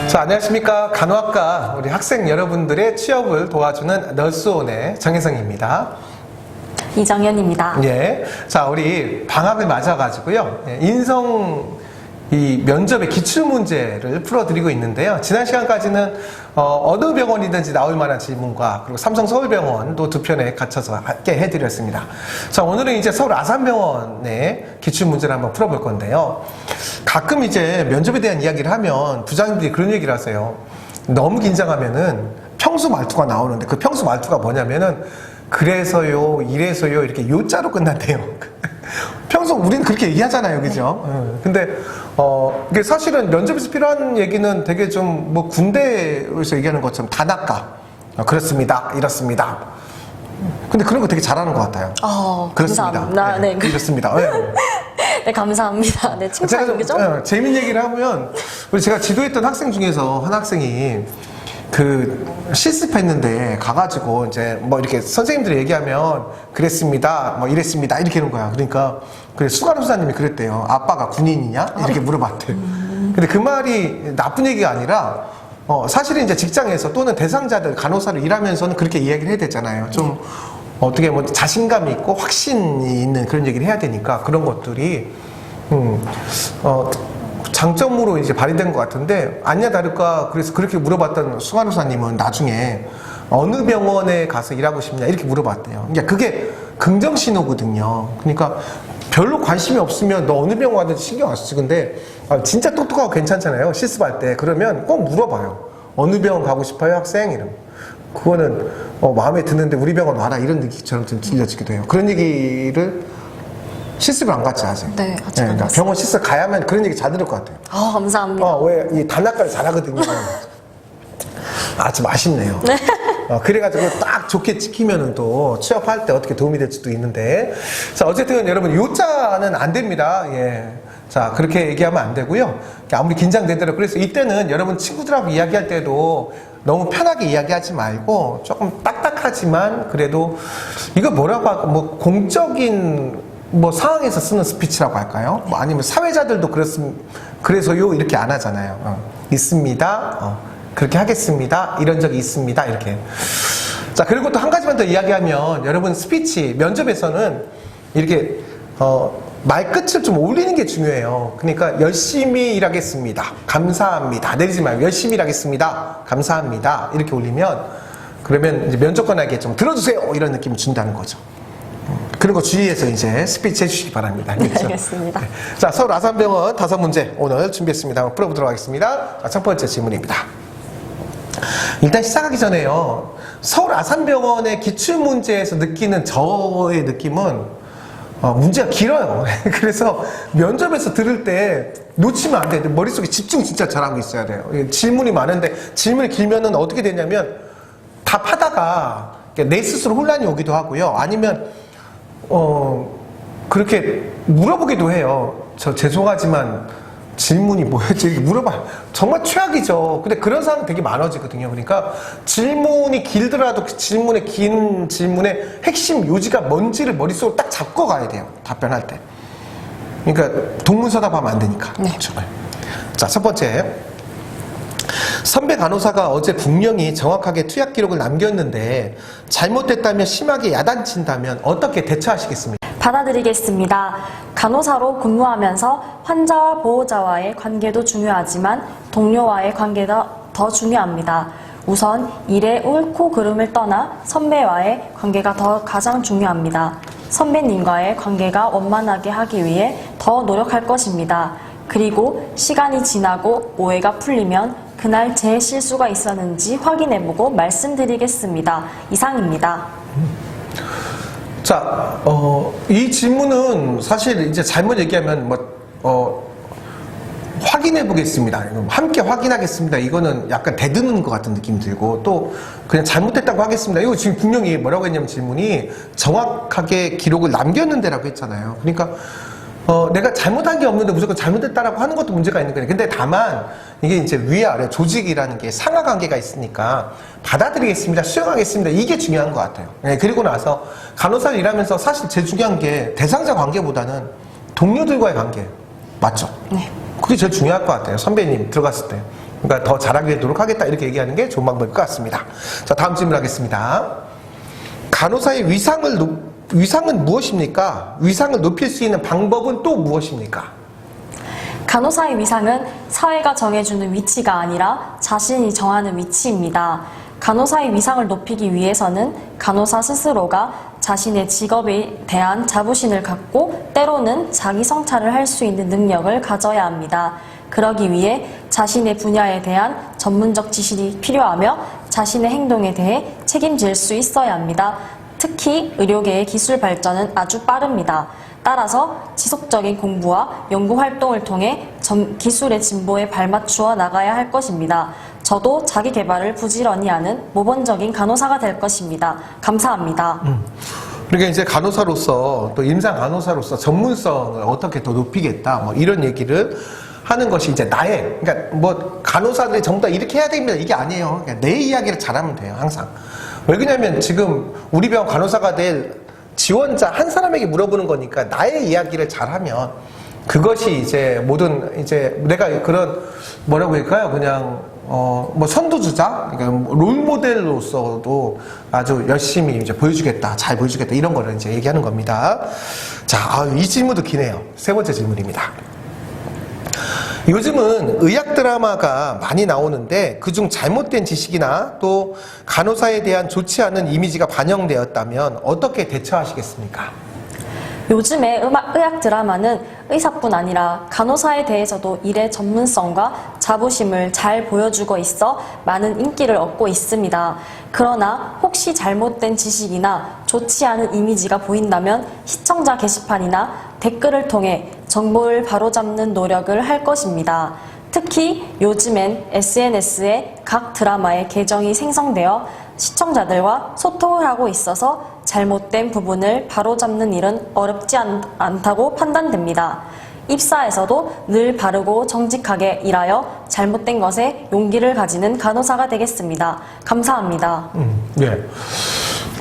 자, 안녕하십니까. 간호학과 우리 학생 여러분들의 취업을 도와주는 널스온의 정혜성입니다. 이정현입니다. 예. 자, 우리 방학을 맞아가지고요. 이 면접의 기출문제를 풀어드리고 있는데요. 지난 시간까지는 어느 병원이든지 나올 만한 질문과 그리고 삼성 서울병원도 두 편에 갖춰서 함께 해드렸습니다. 자, 오늘은 이제 서울 아산병원의 기출문제를 한번 풀어볼 건데요. 가끔 이제 면접에 대한 이야기를 하면 부장님들이 그런 얘기를 하세요. 너무 긴장하면은 평소 말투가 나오는데 그 평소 말투가 뭐냐면은 그래서요, 이래서요, 이렇게 요자로 끝난대요. 평소 우리는 그렇게 얘기하잖아요, 그죠? 근데, 이게 사실은 면접에서 필요한 얘기는 되게 좀, 뭐, 군대에서 얘기하는 것처럼 단아까. 그렇습니다. 이렇습니다. 근데 그런 거 되게 잘하는 것 같아요. 그렇습니다. 감사합니다. 네. 이렇습니다. 네. 네, 감사합니다. 네, 칭찬이죠? 재밌는 얘기를 하면, 제가 지도했던 학생 중에서 한 학생이 실습했는데 가가지고 이제 뭐 이렇게 선생님들이 얘기하면 그랬습니다, 뭐 이랬습니다 이렇게 하는 거야. 그러니까 수간호 수사님이 그랬대요. 아빠가 군인이냐 이렇게 물어봤대요. 근데 그 말이 나쁜 얘기가 아니라 사실은 이제 직장에서 또는 대상자들 간호사를 일하면서는 그렇게 이야기를 해야 되잖아요. 좀 어떻게 뭐 자신감이 있고 확신이 있는 그런 얘기를 해야 되니까 그런 것들이 장점으로 이제 발휘된 것 같은데, 아니냐 다를까 그래서 그렇게 물어봤던 수간호사님은 나중에 어느 병원에 가서 일하고 싶냐 이렇게 물어봤대요. 그러니까 그게 긍정 신호거든요. 그러니까 별로 관심이 없으면 너 어느 병원 가든지 신경 안 쓰지. 근데 진짜 똑똑하고 괜찮잖아요. 실습할 때. 그러면 꼭 물어봐요. 어느 병원 가고 싶어요, 학생? 이러면. 그거는 마음에 드는데 우리 병원 와라 이런 느낌처럼 좀 들려지기도 해요. 그런 얘기를 실습을 안 갔지 아직. 네, 아직 안 그러니까 갔어요. 병원 실습 가야만 그런 얘기 잘 들을 것 같아요. 감사합니다. 왜 이 단락가를 잘하거든요. 좀 아쉽네요. 네. 그래가지고 딱 좋게 찍히면은 또 취업할 때 어떻게 도움이 될 수도 있는데. 자, 어쨌든 여러분 요자는 안 됩니다. 예. 자, 그렇게 얘기하면 안 되고요. 아무리 긴장되더라도. 그래서 이때는 여러분 친구들하고 이야기할 때도 너무 편하게 이야기하지 말고 조금 딱딱하지만 그래도 이거 뭐라고 할까? 뭐 공적인 상황에서 쓰는 스피치라고 할까요? 뭐 아니면 사회자들도 그래서요 이렇게 안 하잖아요. 있습니다. 그렇게 하겠습니다. 이런 적이 있습니다. 이렇게. 자, 그리고 또 한 가지만 더 이야기하면 여러분 스피치 면접에서는 이렇게 말끝을 좀 올리는 게 중요해요. 그러니까 열심히 일하겠습니다. 감사합니다. 내리지 말고 열심히 일하겠습니다. 감사합니다. 이렇게 올리면 그러면 이제 면접관에게 좀 들어주세요 이런 느낌을 준다는 거죠. 그런 거 주의해서 이제 스피치 해주시기 바랍니다. 네, 알겠습니다. 네. 자, 서울 아산병원 5문제 오늘 준비했습니다. 한번 풀어보도록 하겠습니다. 자, 첫 번째 질문입니다. 일단 시작하기 전에요. 서울 아산병원의 기출문제에서 느끼는 저의 느낌은 문제가 길어요. 그래서 면접에서 들을 때 놓치면 안 돼요. 머릿속에 집중 진짜 잘하고 있어야 돼요. 질문이 많은데 질문이 길면은 어떻게 되냐면 답하다가 내 스스로 혼란이 오기도 하고요. 아니면 그렇게 물어보기도 해요. 저 죄송하지만 질문이 뭐였지? 이렇게 물어봐요. 정말 최악이죠. 근데 그런 상황 되게 많아지거든요. 그러니까 질문이 길더라도 그 긴 질문의 핵심 요지가 뭔지를 머릿속으로 딱 잡고 가야 돼요. 답변할 때. 그러니까 동문서답하면 안 되니까. 네. 정말. 자, 첫 번째. 선배 간호사가 어제 분명히 정확하게 투약 기록을 남겼는데 잘못됐다면 심하게 야단친다면 어떻게 대처하시겠습니까? 받아들이겠습니다. 간호사로 근무하면서 환자와 보호자와의 관계도 중요하지만 동료와의 관계가 더 중요합니다. 우선 일의 옳고 그름을 떠나 선배와의 관계가 가장 중요합니다. 선배님과의 관계가 원만하게 하기 위해 더 노력할 것입니다. 그리고 시간이 지나고 오해가 풀리면 그날 제 실수가 있었는지 확인해보고 말씀드리겠습니다. 이상입니다. 자, 이 질문은 사실 이제 잘못 얘기하면 확인해 보겠습니다. 함께 확인하겠습니다. 이거는 약간 대드는 것 같은 느낌이 들고, 또 그냥 잘못됐다고 하겠습니다. 이거 지금 분명히 뭐라고 했냐면 질문이 정확하게 기록을 남겼는데라고 했잖아요. 그러니까 내가 잘못한 게 없는데 무조건 잘못됐다라고 하는 것도 문제가 있는 거예요. 근데 다만 이게 이제 위아래 조직이라는 게 상하 관계가 있으니까 받아들이겠습니다, 수용하겠습니다, 이게 중요한 것 같아요. 네, 그리고 나서 간호사를 일하면서 사실 제일 중요한 게 대상자 관계보다는 동료들과의 관계 맞죠? 네. 그게 제일 중요할 것 같아요. 선배님 들어갔을 때 그러니까 더 잘하게 노력하겠다 이렇게 얘기하는 게 좋은 방법일 것 같습니다. 자, 다음 질문 하겠습니다. 간호사의 위상은 무엇입니까? 위상을 높일 수 있는 방법은 또 무엇입니까? 간호사의 위상은 사회가 정해주는 위치가 아니라 자신이 정하는 위치입니다. 간호사의 위상을 높이기 위해서는 간호사 스스로가 자신의 직업에 대한 자부심을 갖고 때로는 자기 성찰을 할 수 있는 능력을 가져야 합니다. 그러기 위해 자신의 분야에 대한 전문적 지식이 필요하며 자신의 행동에 대해 책임질 수 있어야 합니다. 특히 의료계의 기술 발전은 아주 빠릅니다. 따라서 지속적인 공부와 연구 활동을 통해 기술의 진보에 발맞추어 나가야 할 것입니다. 저도 자기 개발을 부지런히 하는 모범적인 간호사가 될 것입니다. 감사합니다. 그러니까 이제 간호사로서 또 임상 간호사로서 전문성을 어떻게 더 높이겠다 뭐 이런 얘기를 하는 것이 이제 나의, 그러니까 뭐 간호사들이 전부 다 이렇게 해야 됩니다 이게 아니에요. 그냥 내 이야기를 잘하면 돼요 항상. 왜 그러냐면 지금 우리 병원 간호사가 될 지원자 한 사람에게 물어보는 거니까 나의 이야기를 잘하면 그것이 이제 모든 이제 내가 그런 뭐라고 할까요? 그냥 뭐 선두주자, 그러니까 롤모델로서도 아주 열심히 이제 보여주겠다, 잘 보여주겠다 이런 거를 이제 얘기하는 겁니다. 자, 이 질문도 기네요. 세 번째 질문입니다. 요즘은 의학 드라마가 많이 나오는데 그중 잘못된 지식이나 또 간호사에 대한 좋지 않은 이미지가 반영되었다면 어떻게 대처하시겠습니까? 요즘의 의학 드라마는 의사뿐 아니라 간호사에 대해서도 일의 전문성과 자부심을 잘 보여주고 있어 많은 인기를 얻고 있습니다. 그러나 혹시 잘못된 지식이나 좋지 않은 이미지가 보인다면 시청자 게시판이나 댓글을 통해 정보를 바로잡는 노력을 할 것입니다. 특히 요즘엔 SNS에 각 드라마의 계정이 생성되어 시청자들과 소통을 하고 있어서 잘못된 부분을 바로잡는 일은 어렵지 않다고 판단됩니다. 입사에서도 늘 바르고 정직하게 일하여 잘못된 것에 용기를 가지는 간호사가 되겠습니다. 감사합니다. 네.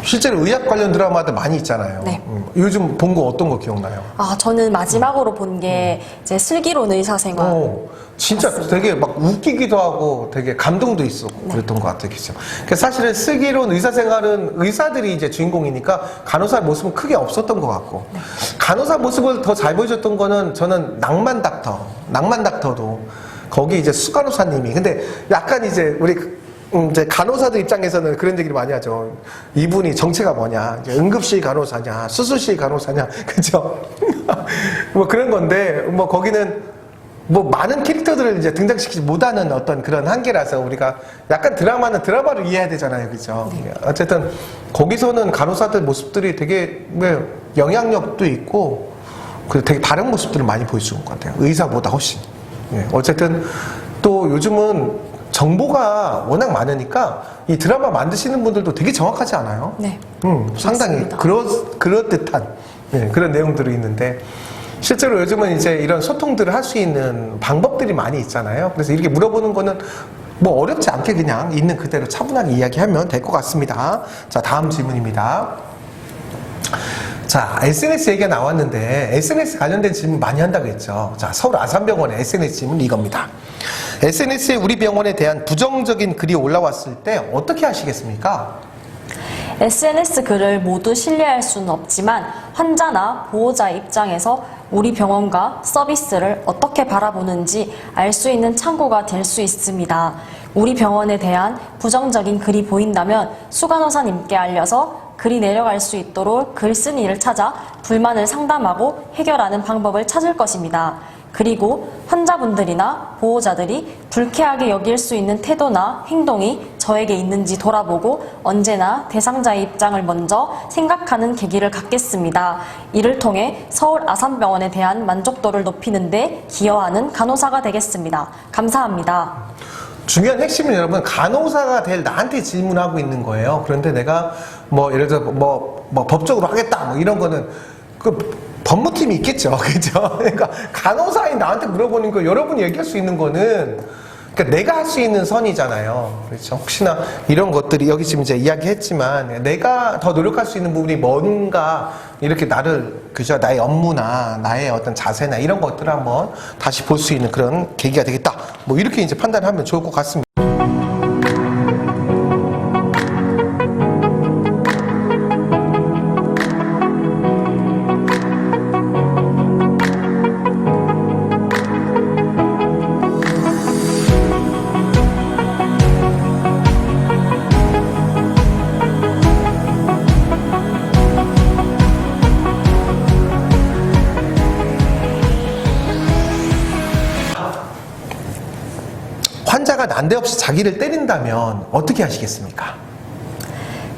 실제로 의학 관련 드라마들 많이 있잖아요. 네. 요즘 본 거 어떤 거 기억나요? 저는 마지막으로 본 게 이제 슬기로운 의사생활. 진짜 되게 막 웃기기도 하고 되게 감동도 있었고 그랬던 것 같아요. 그죠? 그러니까 사실은 슬기로운 의사생활은 의사들이 이제 주인공이니까 간호사 모습은 크게 없었던 것 같고 간호사 모습을 더 잘 보여줬던 거는 저는 낭만 닥터도 거기 이제 수간호사님이 근데 약간 이제 우리 이제 간호사들 입장에서는 그런 얘기를 많이 하죠. 이분이 정체가 뭐냐, 이제 응급실 간호사냐, 수술실 간호사냐, 그죠? 뭐 그런 건데, 뭐 거기는 뭐 많은 캐릭터들을 이제 등장시키지 못하는 어떤 그런 한계라서 우리가 약간 드라마는 드라마를 이해해야 되잖아요, 그죠? 어쨌든 거기서는 간호사들 모습들이 되게 영향력도 있고, 그리고 되게 다른 모습들을 많이 보여주는 것 같아요. 의사보다 훨씬. 어쨌든 또 요즘은 정보가 워낙 많으니까 이 드라마 만드시는 분들도 되게 정확하지 않아요? 네. 상당히 맞습니다. 그럴듯한 그런 내용들이 있는데 실제로 요즘은 이제 이런 소통들을 할 수 있는 방법들이 많이 있잖아요. 그래서 이렇게 물어보는 거는 뭐 어렵지 않게 그냥 있는 그대로 차분하게 이야기하면 될 것 같습니다. 자, 다음 질문입니다. 자, SNS 얘기가 나왔는데 SNS 관련된 질문 많이 한다고 했죠. 자, 서울 아산병원의 SNS 질문 이겁니다. SNS에 우리 병원에 대한 부정적인 글이 올라왔을 때 어떻게 하시겠습니까? SNS 글을 모두 신뢰할 수는 없지만 환자나 보호자 입장에서 우리 병원과 서비스를 어떻게 바라보는지 알 수 있는 참고가 될 수 있습니다. 우리 병원에 대한 부정적인 글이 보인다면 수간호사님께 알려서 글이 내려갈 수 있도록 글쓴이를 찾아 불만을 상담하고 해결하는 방법을 찾을 것입니다. 그리고 환자분들이나 보호자들이 불쾌하게 여길 수 있는 태도나 행동이 저에게 있는지 돌아보고 언제나 대상자의 입장을 먼저 생각하는 계기를 갖겠습니다. 이를 통해 서울 아산병원에 대한 만족도를 높이는 데 기여하는 간호사가 되겠습니다. 감사합니다. 중요한 핵심은 여러분 간호사가 될 나한테 질문하고 있는 거예요. 그런데 내가 뭐 예를 들어 뭐 법적으로 하겠다 뭐 이런 거는 그 법무팀이 있겠죠. 그죠? 그러니까 간호사인 나한테 물어보는 거 여러분이 얘기할 수 있는 거는 그러니까 내가 할 수 있는 선이잖아요. 그렇죠. 혹시나 이런 것들이 여기 지금 이제 이야기했지만 내가 더 노력할 수 있는 부분이 뭔가 이렇게 나를 그죠 나의 업무나 나의 어떤 자세나 이런 것들을 한번 다시 볼 수 있는 그런 계기가 되겠다. 뭐 이렇게 이제 판단하면 좋을 것 같습니다. 환자가 난데없이 자기를 때린다면 어떻게 하시겠습니까?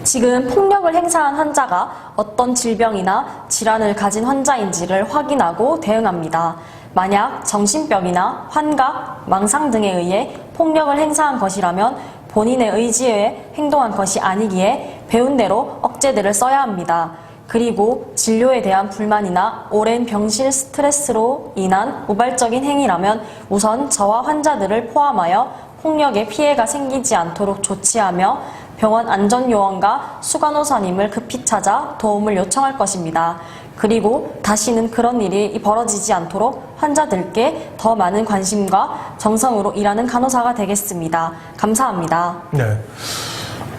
지금 폭력을 행사한 환자가 어떤 질병이나 질환을 가진 환자인지를 확인하고 대응합니다. 만약 정신병이나 환각, 망상 등에 의해 폭력을 행사한 것이라면 본인의 의지에 행동한 것이 아니기에 배운 대로 억제들을 써야 합니다. 그리고 진료에 대한 불만이나 오랜 병실 스트레스로 인한 우발적인 행위라면 우선 저와 환자들을 포함하여 폭력에 피해가 생기지 않도록 조치하며 병원 안전요원과 수간호사님을 급히 찾아 도움을 요청할 것입니다. 그리고 다시는 그런 일이 벌어지지 않도록 환자들께 더 많은 관심과 정성으로 일하는 간호사가 되겠습니다. 감사합니다. 네.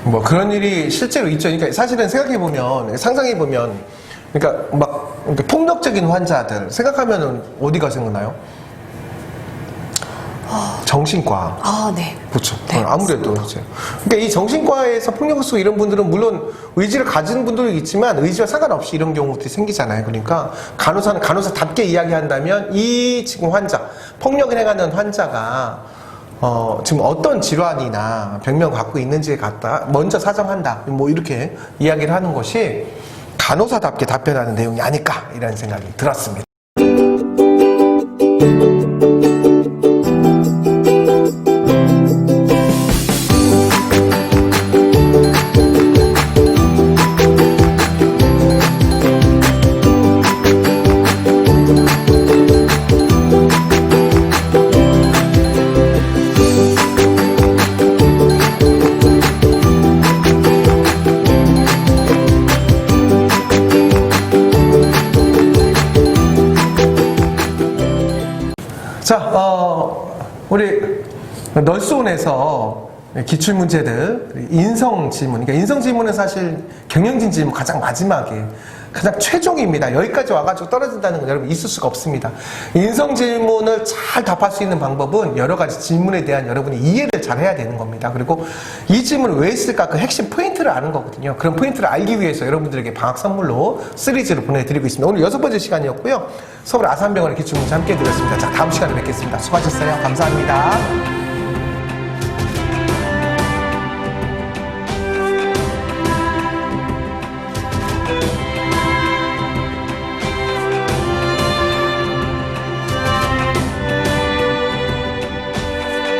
뭐 그런 일이 실제로 있죠. 그러니까 사실은 생각해보면, 상상해보면, 그러니까 막 이렇게 폭력적인 환자들 생각하면은 어디가 생각나요? 정신과. 아, 네. 그렇죠. 네, 아무래도 이제. 그러니까 이 정신과에서 폭력을 쓰고 이런 분들은 물론 의지를 가진 분들도 있지만 의지와 상관없이 이런 경우들이 생기잖아요. 그러니까 간호사는 간호사답게 이야기한다면 이 지금 환자, 폭력을 행하는 환자가 지금 어떤 질환이나 병명 갖고 있는지에 갖다 먼저 사정한다. 뭐 이렇게 이야기를 하는 것이 간호사답게 답변하는 내용이 아닐까 이라는 생각이 들었습니다. 자, 우리 널스온에서 기출문제들, 인성질문. 그러니까 인성질문은 사실 경영진 질문 가장 마지막에 가장 최종입니다. 여기까지 와가지고 떨어진다는 건 여러분 있을 수가 없습니다. 인성질문을 잘 답할 수 있는 방법은 여러 가지 질문에 대한 여러분이 이해를 잘 해야 되는 겁니다. 그리고 이 질문을 왜 했을까 그 핵심 포인트를 아는 거거든요. 그런 포인트를 알기 위해서 여러분들에게 방학 선물로 시리즈로 보내드리고 있습니다. 오늘 6번째 시간이었고요. 서울 아산병원의 기출문제 함께 해드렸습니다. 자, 다음 시간에 뵙겠습니다. 수고하셨어요. 감사합니다.